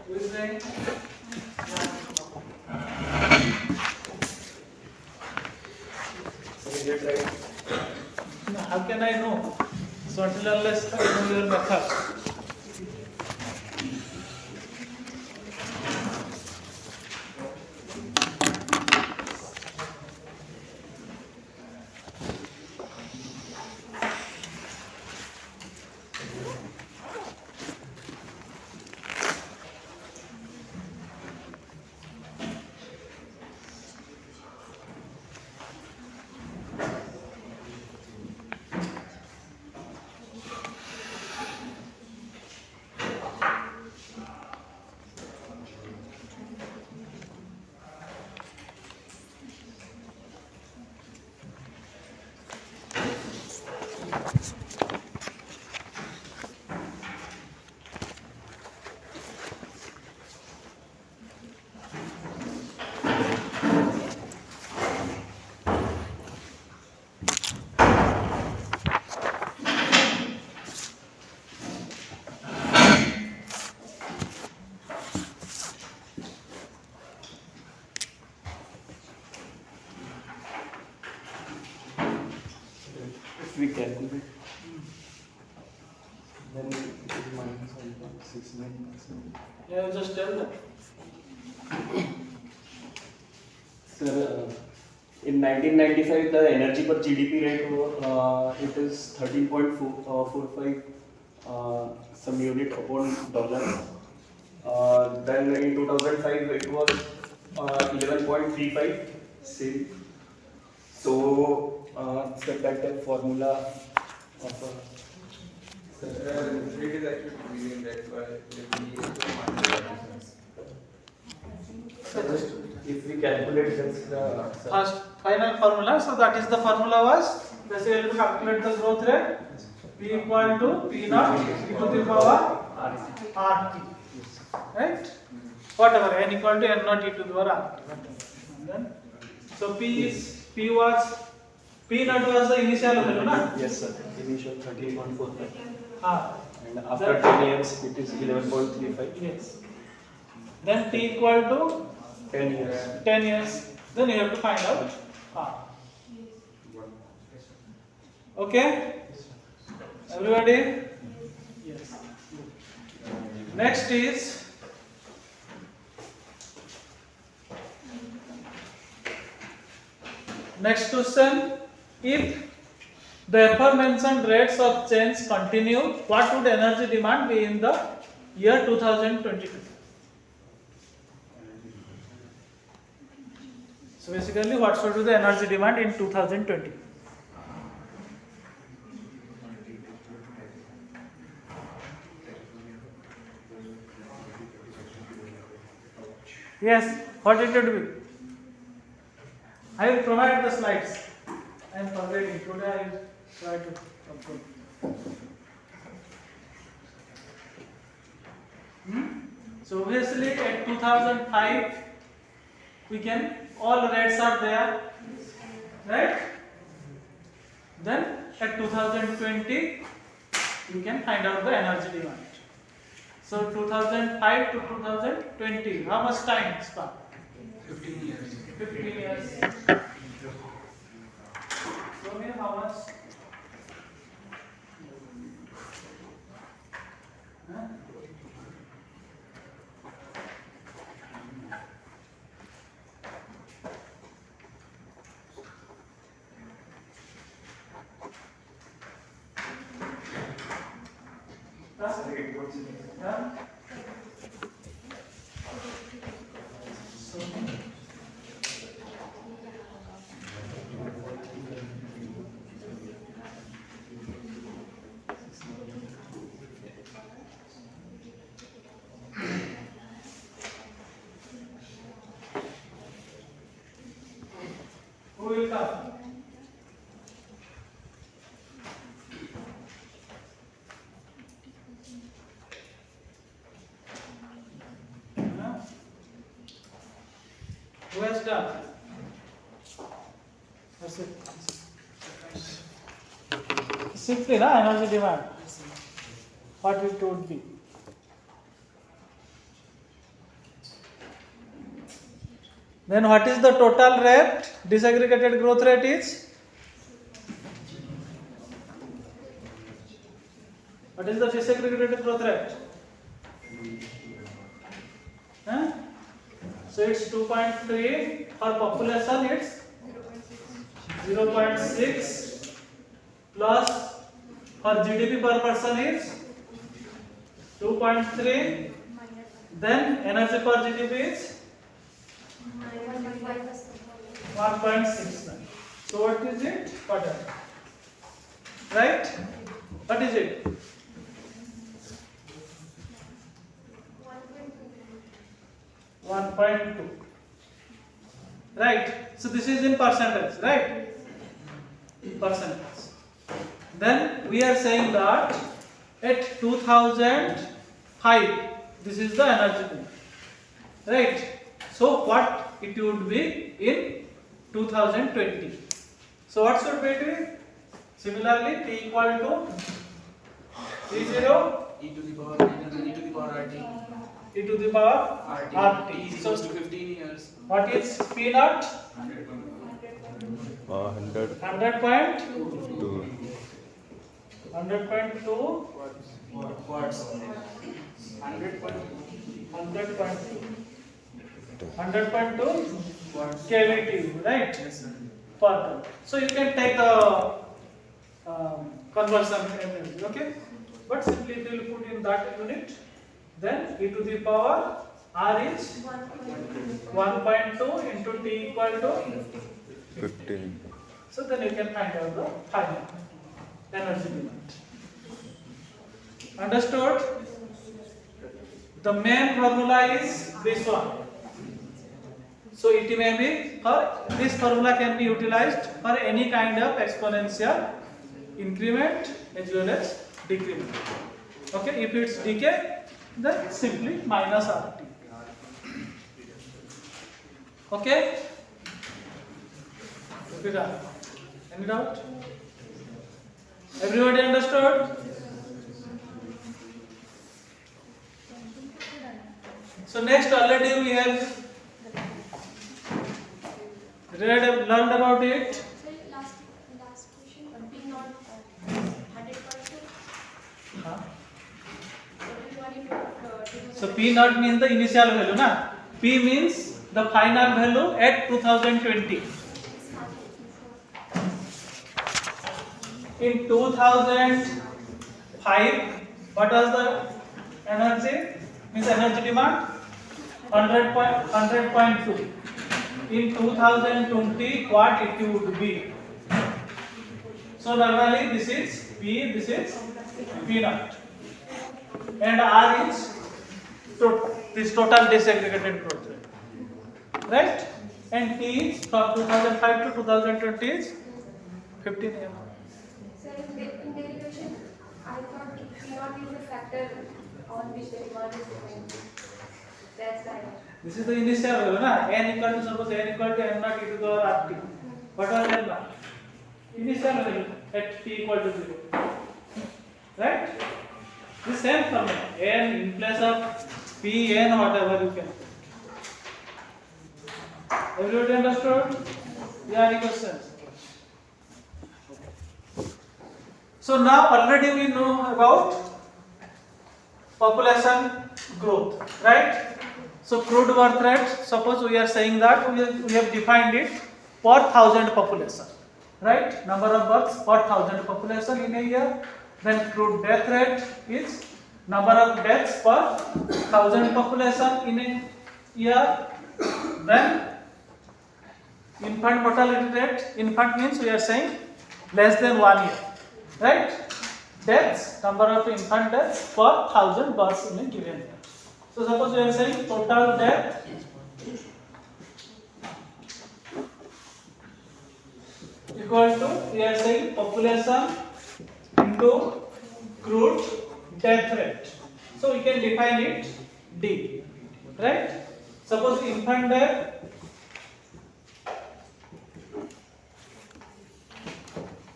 Who is saying? Is it right? No, how can I know? So until unless I know your method. If we calculate, then it is minus 1.69%. Yeah, you just tell them. Sir, in 1995, the energy per GDP rate it is 13.45 some unit upon dollar. Then in 2005 it was 11.35 same. So set that formula of It is actually million, that's why we just if we calculate that's the First final formula. So that is the formula was basically to calculate the growth rate. P equal to P naught e to the power RT. Right? Whatever n equal to n naught e to the power RT. And then so P naught was the initial value, na? yes sir, initial 13.45 Ah. and after 10 years it is 11.35. Yes. Then T equal to 10 years. 10 years. Then you have to find out R. Okay? Everybody? Yes. Next is next question. If the aforementioned rates of change continue, what would energy demand be in the year 2022? So basically, what should be the energy demand in 2020? Yes, what it would be? I will provide the slides. I am forgetting. Today I will try to upload. So obviously at 2005 we can, all rates are there, right? Then at 2020 we can find out the energy demand. So 2005 to 2020, how much time span? 15 years. 15 years. Show me how much? Huh? Huh? Who will come? Huh? Who has done? That's it. Simply, na, energy demand. What it would be? Then what is the total rate? Disaggregated growth rate is? What is the disaggregated growth rate? Huh? So it's 2.3 for population, it's 0.6 plus for GDP per person is 2.3, then energy per GDP is 1.69. So what is it? Whatever. Right? What is it? 1.2. Right? So this is in percentage, right? Percentage. Then we are saying that at 2005, this is the energy bill. Right? So what it would be in 2020? So what should it be? Similarly, T equal to T0 e to the power RT. e to the power RT. T is So equals to 15 years. what is P naught? 100 100.2. 100.2. Watts. 100.2 kVT, right? Per ton. So you can take the conversion energy, okay? But simply if you will put in that unit, then e to the power R is 1.2 into T equal to 15. So then you can find out the final energy demand. Understood? The main formula is this one. So it may be, or this formula can be utilized for any kind of exponential increment as well as decrement. Okay, if it's decay, then simply minus RT. Okay? Any doubt? Everybody understood? So next already we have learned about it. So last question, P not 100%. Huh? Everybody So P naught means the initial value, na? P means the final value at 2020. In 2005, what was the energy? Means energy demand 100.2. In 2020, what it would be? So normally this is P, this is P naught, and R is this total disaggregated growth rate, right? And T is from 2005 to 2020 is 15 years. So in derivation, I thought P not is a factor on which the demand is dependent. That's right. This is the initial value, na? N equal to, suppose N equal to M naught e to the power RT. What was N naught? Initial value at T equal to 0. Right? The same formula. N in place of P, N, whatever you can. Everybody understood? Yeah, any questions? So now already we know about population growth, right? So crude birth rate, suppose we are saying that we have defined it per 1000 population, right? Number of births per 1000 population in a year. Then crude death rate is number of deaths per 1000 population in a year. Then infant mortality rate, infant means we are saying less than 1 year, right? Deaths, number of infant deaths per 1000 births in a given year. So suppose we are saying total death equal to, we are saying population into crude death rate. So we can define it D, right? Suppose infant death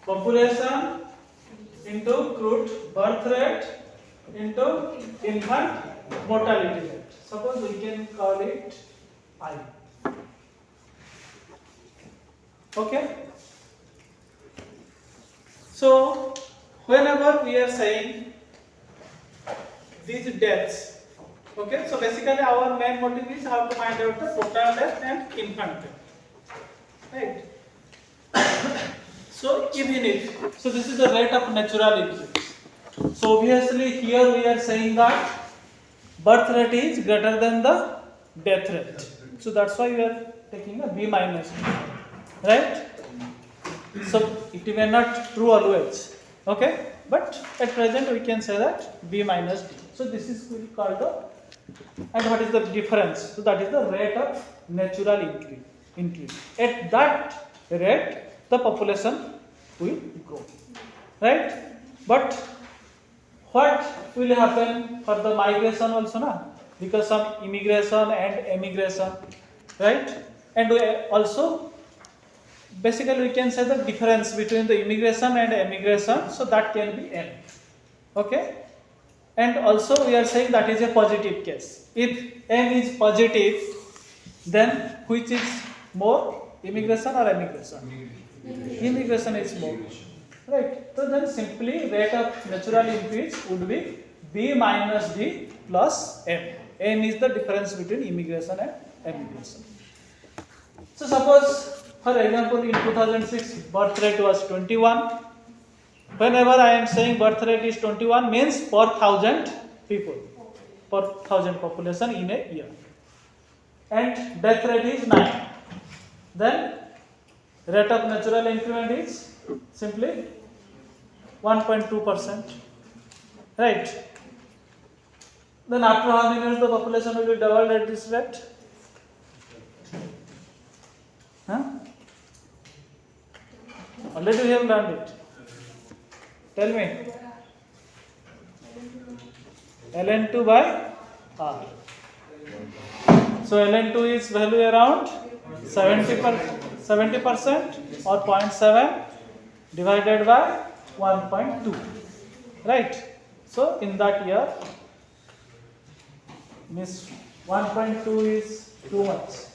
population into crude birth rate into infant mortality rate. Suppose we can call it I. Okay. So whenever we are saying these deaths, okay, so basically our main motive is how to find out the total death and infant death, right? So even if, so this is the rate of natural increase. So obviously here we are saying that birth rate is greater than the death rate. So that's why we are taking a B minus, right? So it may not true always, okay? But at present we can say that B minus D. So this is called the, and what is the difference? So that is the rate of natural increase. At that rate, the population will grow, right? But what will happen for the migration also, na? Because of immigration and emigration, right? And we also, basically we can say the difference between the immigration and emigration, so that can be N, okay? And also we are saying that is a positive case. If N is positive, then which is more, immigration or emigration? Immigration is more, right? So then simply rate of natural increase would be B minus D plus M. M is the difference between immigration and emigration. So suppose, for example, in 2006 birth rate was 21. Whenever I am saying birth rate is 21 means per 1,000 people, per 1,000 population in a year. And death rate is 9. Then rate of natural increment is simply 1.2%, right? Then after how many years the population will be doubled at this rate? Huh? Already we have learned it. Tell me. ln2 by r. So ln2 is value around 70% or 0.7 divided by 1.2, right? So in that year, means 1.2 is too much,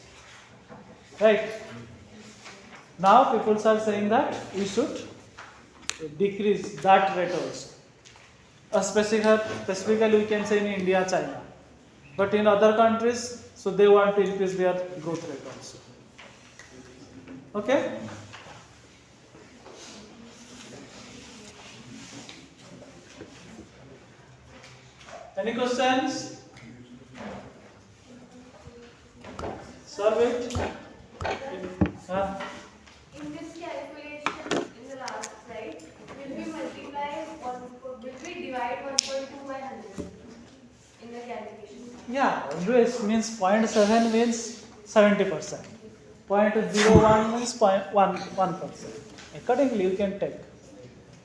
right? Now people are saying that we should decrease that rate also. Specifically we can say in India, China, but in other countries, so they want to increase their growth rate also. Okay? Any questions? Solve it. In this calculation, in the last slide, will we divide 1.2 by 100 in the calculation? Yeah, always means 0.7 means 70%. 0.01 means 1%. Accordingly, you can take.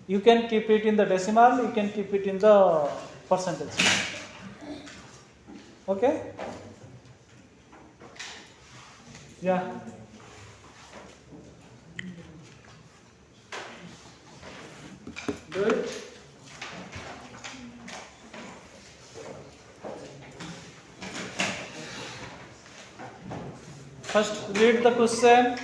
You can keep it in the decimal, you can keep it in the percentage. Okay? Yeah. Do it. First, read the question.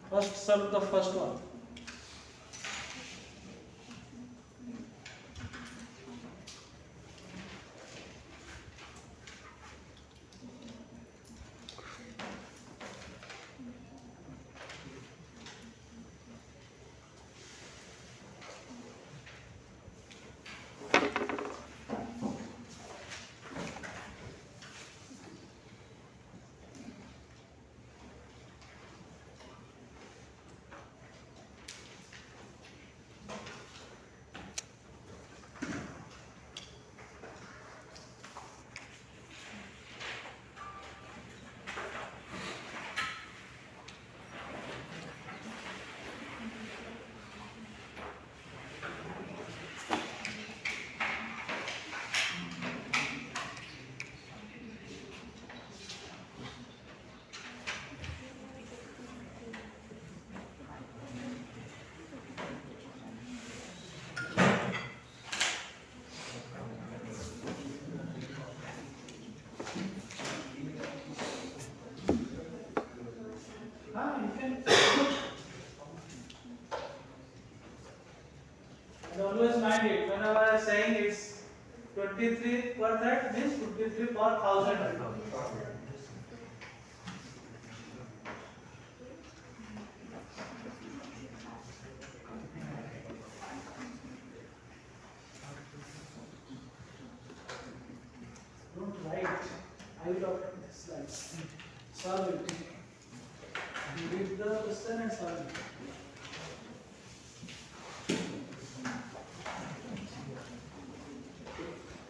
First, solve the first one. And always mind it, whenever I am saying it's 23 per thread means 23 per 1000. Don't write. I will open this slides. Solve it. You read the question and solve it.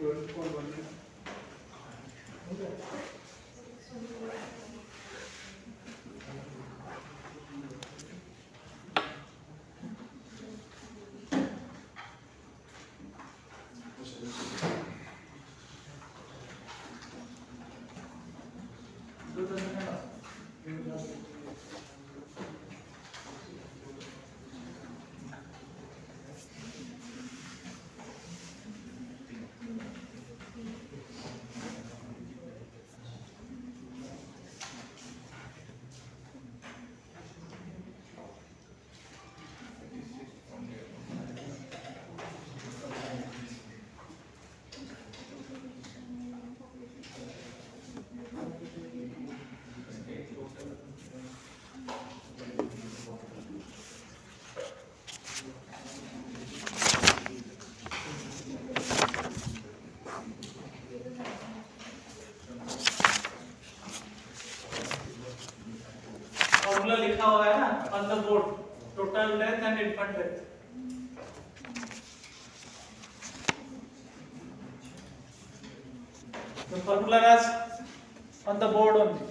Okay. Do the second one. Formula लिखा हुआ है ना on the board, total length and infant length. The formula is on the board only.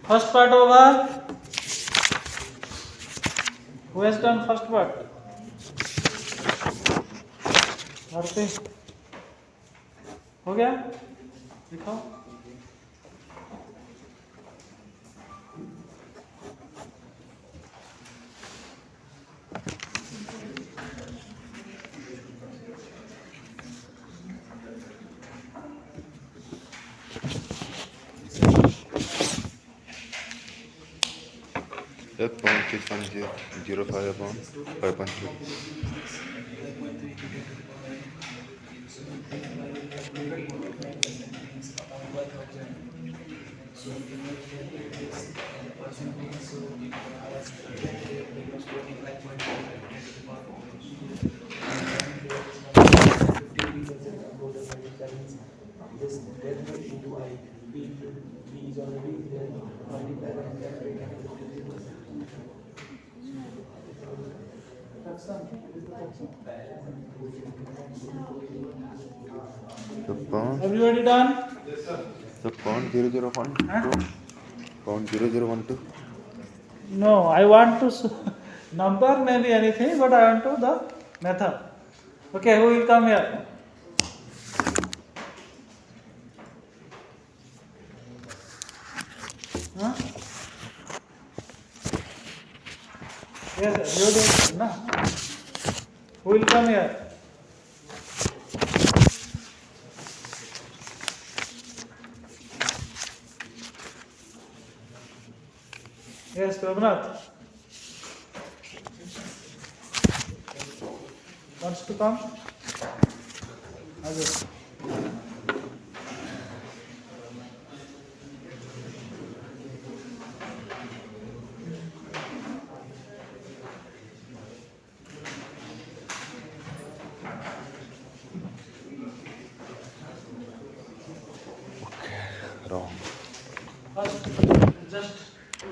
First part over. Who has done first part? आरती हो गया? दिखाओ. That point is 1.05 upon 5.2. This delta into I, B is already there, multiplied by that rate and That's done. The pound, Everybody done? the pound 0012. Huh? Pound 0012. No, I want to number maybe anything, but I want to the method. Okay, who will come here? Huh? Yes, you do. No. Who will come here? Yes, Prabhanath. Wants to come? Ajay. Wrong. First, just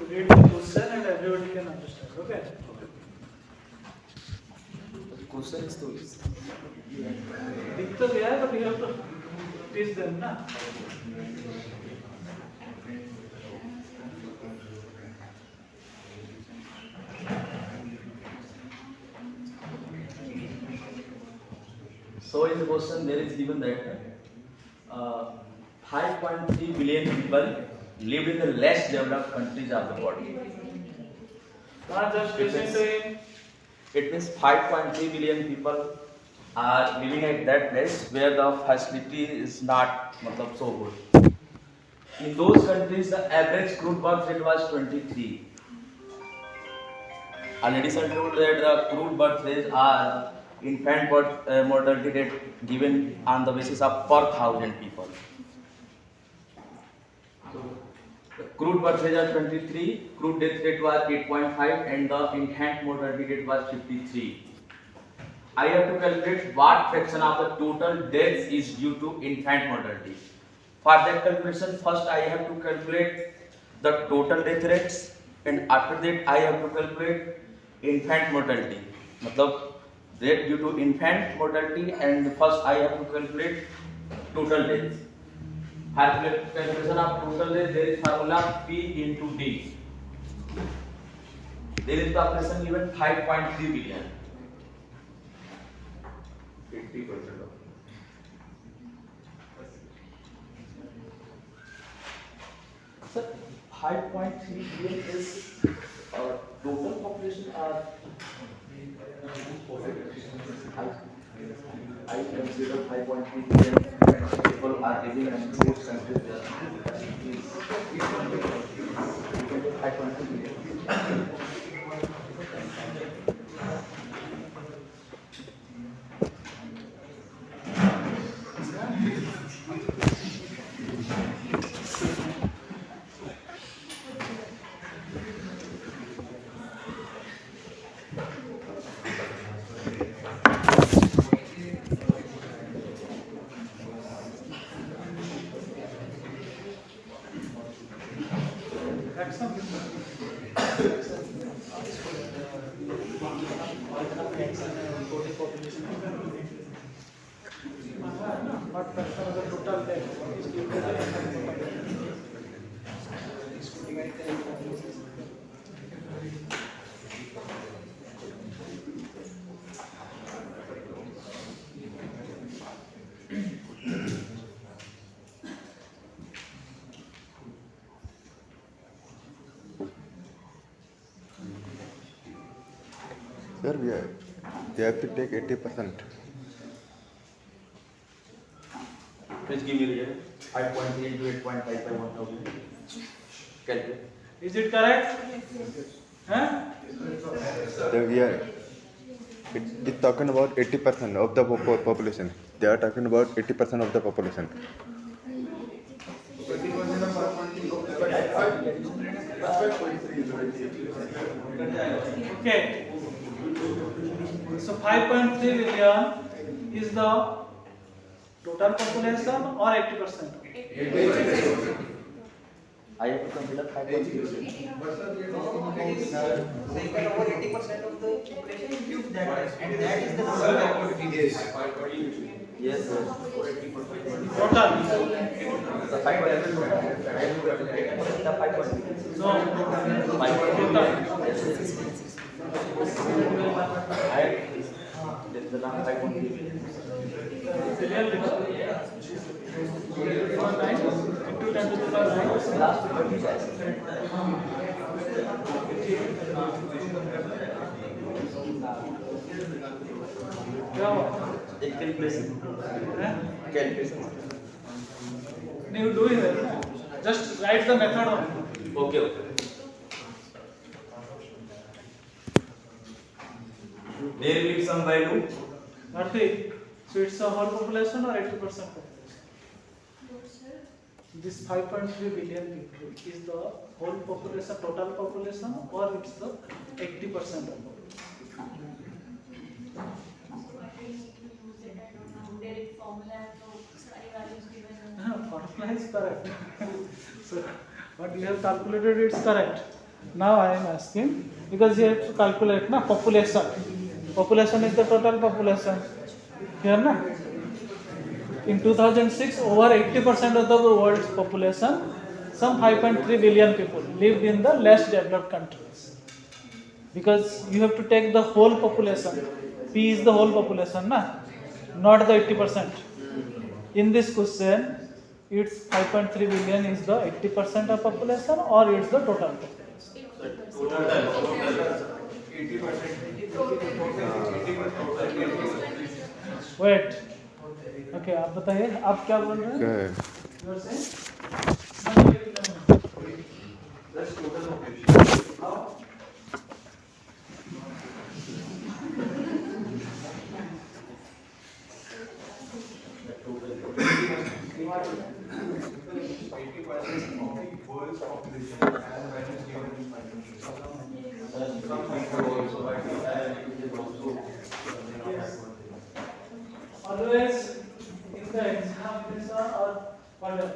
read the question and everybody can understand. Okay? Question is to दिख तो गया है, but you have to teach them, ना? So in the question there is given that 5.3 billion people live in the less developed countries of the world. Now just listen to him. It means 5.3 billion people are living at that place where the facility is not so good. In those countries, the average crude birth rate was 23. Already sir told that the crude birth rates are infant birth mortality rate given on the basis of per 1,000 people. So, the crude birth rate was 23, crude death rate was 8.5, and the infant mortality rate was 53. I have to calculate what fraction of the total deaths is due to infant mortality. For that calculation, first I have to calculate the total death rates, and after that I have to calculate infant mortality. मतलब rate due to infant mortality, and first I have to calculate total death. For calculation of total death, there is formula P into D. There is the population given 5.3 billion. 80% of. Sir, 5.3 billion is total population or I consider 5.3 billion people are living in those countries. 5.3 billion. What fraction of the total death is due to the infant mortality? Sir, we have to take 80%. Please give me the 5.3 into 8.5 by 1000. Calculate. Is it correct? Huh? So it's talking about 80% of the population. They are talking about 80% of the population. 20% of Okay. So 5.3 billion is the total population or 80%? I have to consider 5.3 billion. Over 80% of the population live that, and that is the Yes, sir. Total? The 5.3 I have to calculate the 5.3. No. 5.3. I this is the number 5.3 billion. Billion little. 9 into 10 to the power 9. Last 20 guys. Yeah. एक calculation. Huh? Calculation. You do it. Just write the method only. Okay. There will be some value. Bharti, so it's a whole population or 80% population? This 5.3 billion people is the whole population, total population, or it's the 80% of population? Formula is correct. So what you have calculated, it's correct. Now I am asking, because you have to calculate na population. Population is the total population. Here na? In 2006, over 80% of the world's population, some 5.3 billion people lived in the less developed countries. Because you have to take the whole population. P is the whole population, na? not the 80%. In this question, it's 5.3 billion is the 80% of population or it's the total population? Wait. Okay, आप बताइए, आप क्या बोल रहे हैं? क्या है? You are saying? How? Always in the examination or whatever,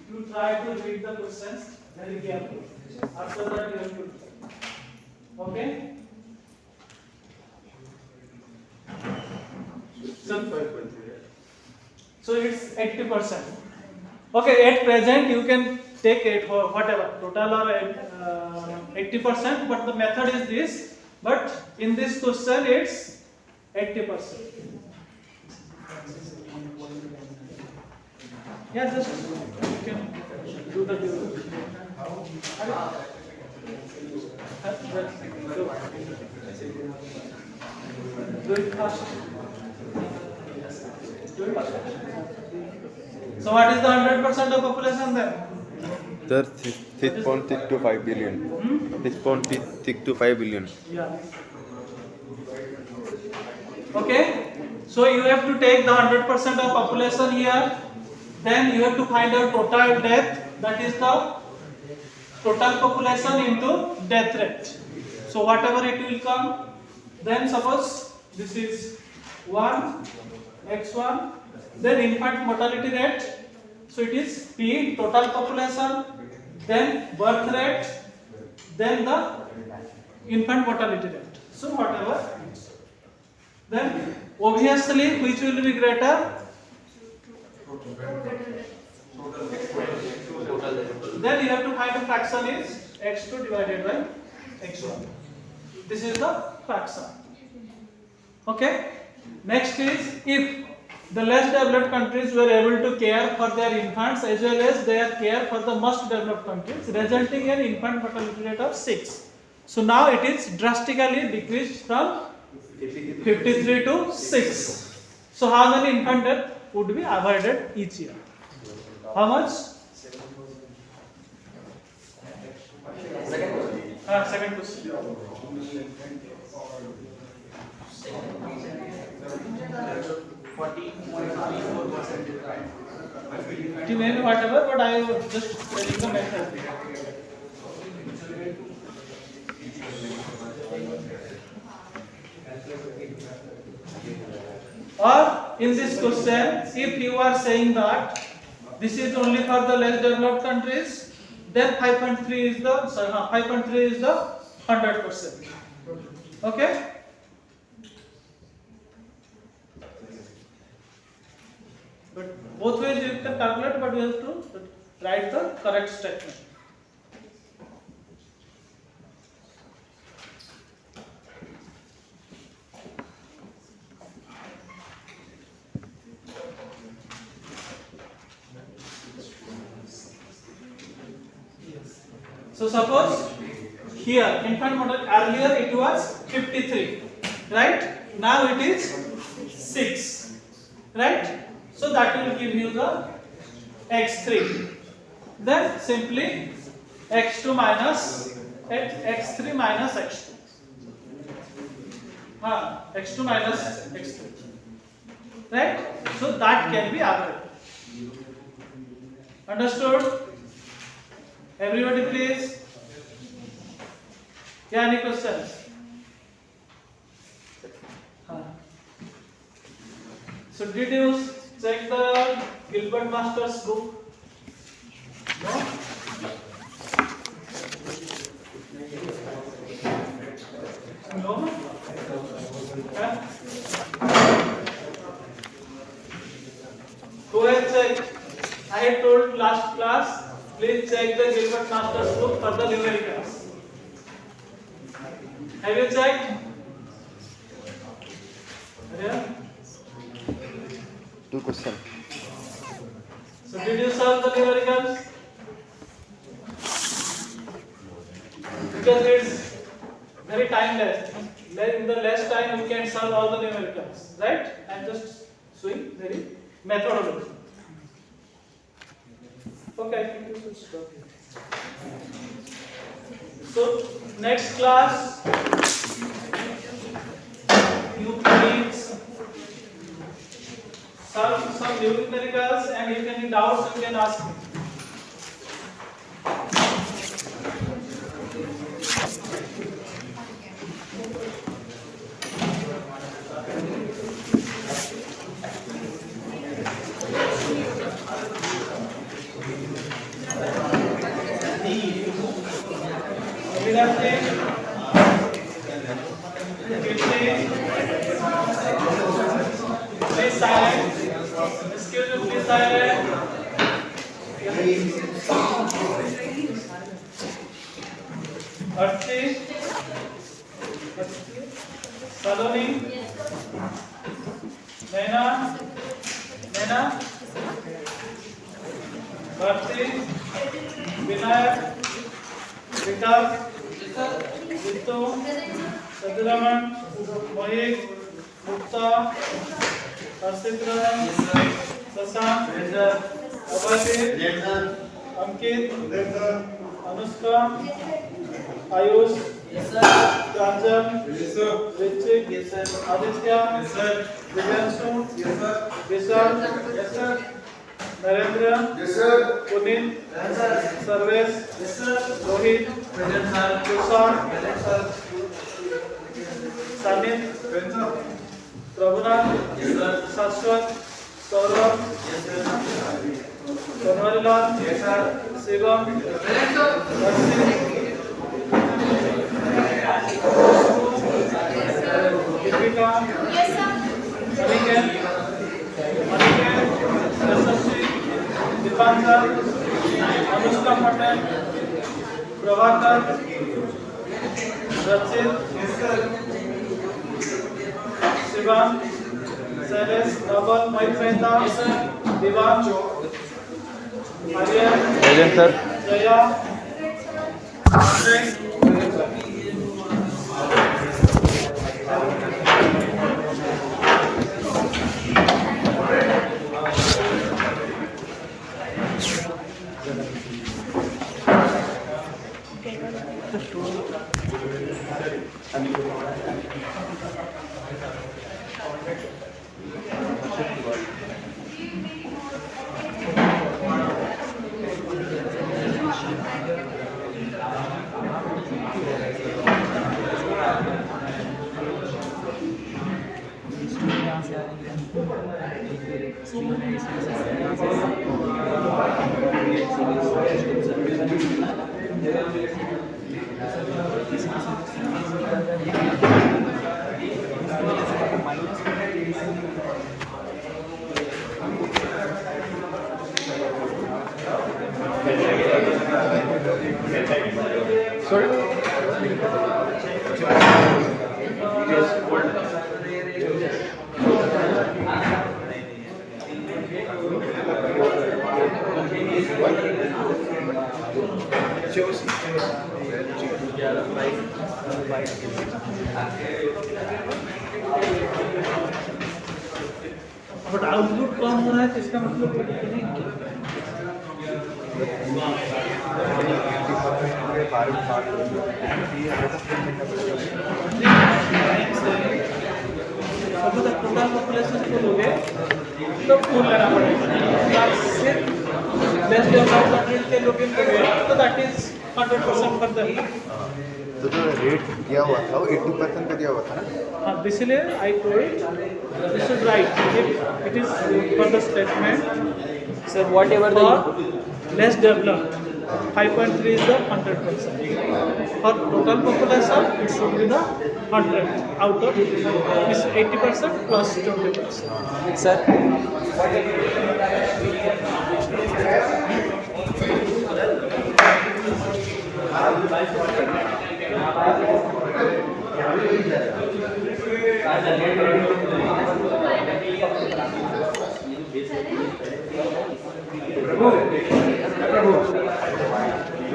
you try to read the questions very carefully. After that you have to. Okay? So it's 80%. Okay, at present you can take it for whatever, total or 80%, but the method is this. But in this question it's 80%. Yeah, just you can do the do it fast. Do it fast. So what is the 100% of population then? Sir, 6.625 billion. 6.625 billion. Yeah. Okay. So you have to take the 100% of population here. Then you have to find out total death. That is the total population into death rate. So whatever it will come. Then suppose this is 1 x1. Then infant mortality rate. So it is P total population. Then birth rate. Then the infant mortality rate. So whatever. Then obviously which will be greater? Then you have to find the fraction is x2 divided by x1. This is the fraction. Okay. Next is if the less developed countries were able to care for their infants as well as their care for the most developed countries, resulting in infant mortality rate of 6. So now it is drastically decreased from 53 to 6. So how many infant deaths would be avoided each year? How much? Second question. It may be whatever, but I will just telling the method. Or in this question, if you are saying that this is only for the less developed countries, then 5.3 is the 100%. Okay? But both ways you can calculate, but you have to write the correct statement. So suppose here infant mortality, earlier it was 53, right? Now it is 6, right? So that will give you the x3. Then simply x2 minus x3 minus x2. X2 minus x3. Right? So that can be avoided. Understood? Everybody please. Yeah, any questions? So did you check the Gilbert Master's book? No? No? Yeah? Who has checked? I had told last class, please check the Gilbert Master's book for the numericals. Have you checked? Yeah? question. So did you solve the numericals? Because it's very timeless. In the less time you can solve all the numericals, right? I'm just showing very methodology. Okay, I think we should stop here. So next class you please solve some numericals, and if any doubts you can ask me. Please silent. Excuse me, please silent. Archie, Saloni, Naina, Bharti, Vinayak, Vikas, Jitu, Sadhuraman, Mohit, Mukta, Harshitran, Sasan, Abhashek, Ankit, Anushka, Ayush, Kanjan, Richik, Aditya, Divyanshu, Vishal, Narendra, Puneet, Sarvesh, Rohit, Tushar, Sanit, Prabhunath, Shashwat, Saurabh, Kanwarilal, Shivam, Deepika, Aniket, Yashasvi, Dipankar, Anushka Patel, Prabhakar, Rachit, Shivam, Shailesh, Naval, Mohit Mehta, Divan, Aryan, Present, sir. Jaya, Andre, but output कम हो रहा है तो इसका मतलब total population full हो गए तो फुल लेना पड़ेगा। सिर्फ लेस देन 500 के लोग इन गए तो दैट इज 100% फॉर द। तो जो रेट दिया हुआ था वो 80% का दिया हुआ था ना? हाँ, इसलिए I told you should write it is for the statement Sir, whatever the for less developed 5.3 is the 100%. For total population it should be the 100 out of this 80% plus 20%. sir,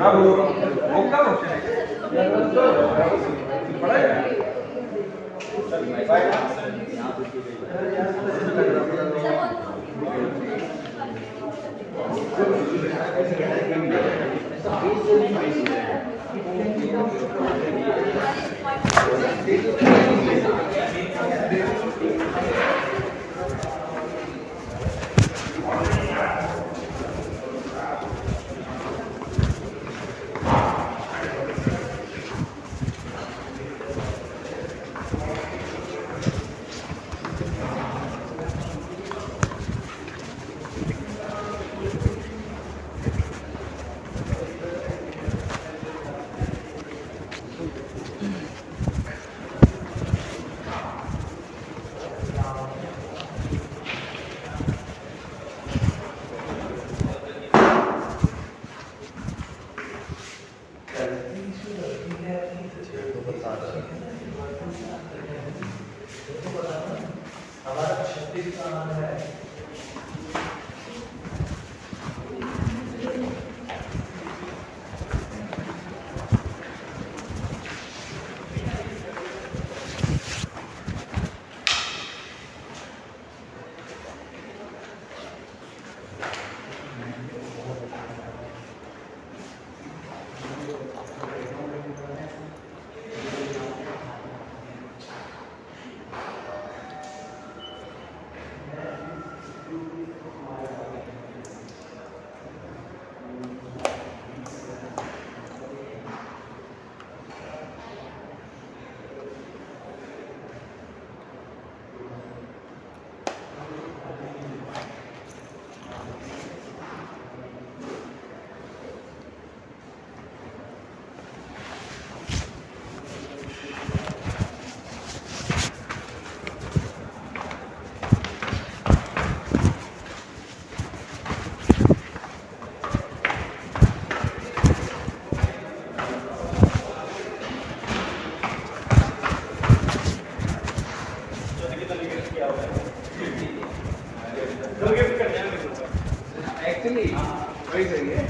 वो क्या ऑप्शन है? Actually वही सही है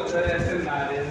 उधर ऐसे नारियल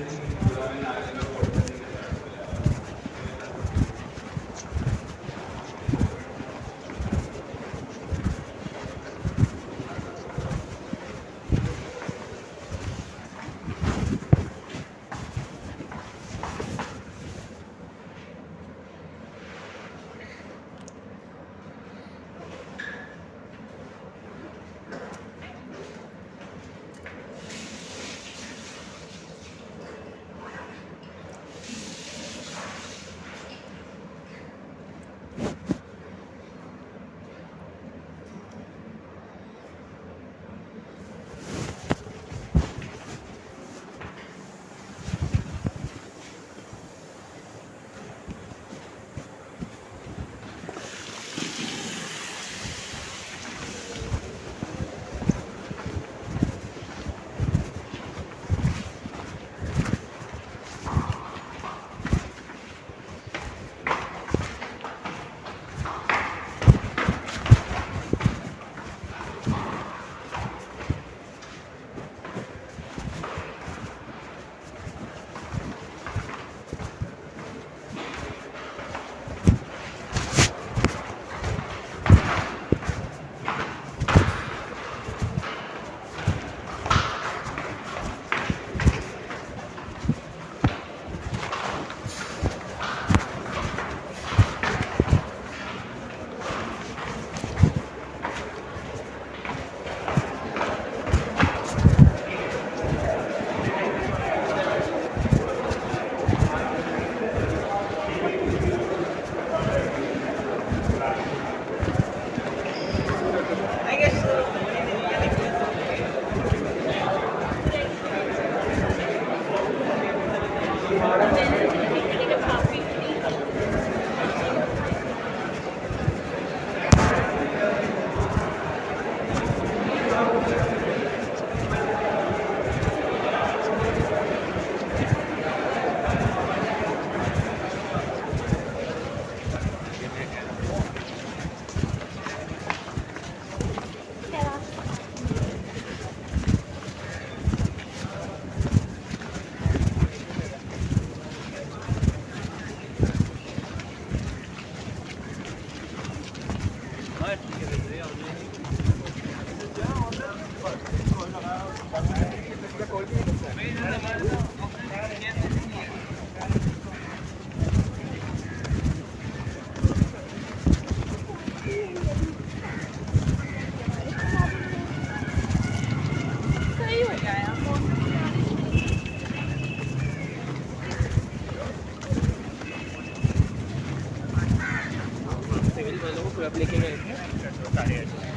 लेके गए थे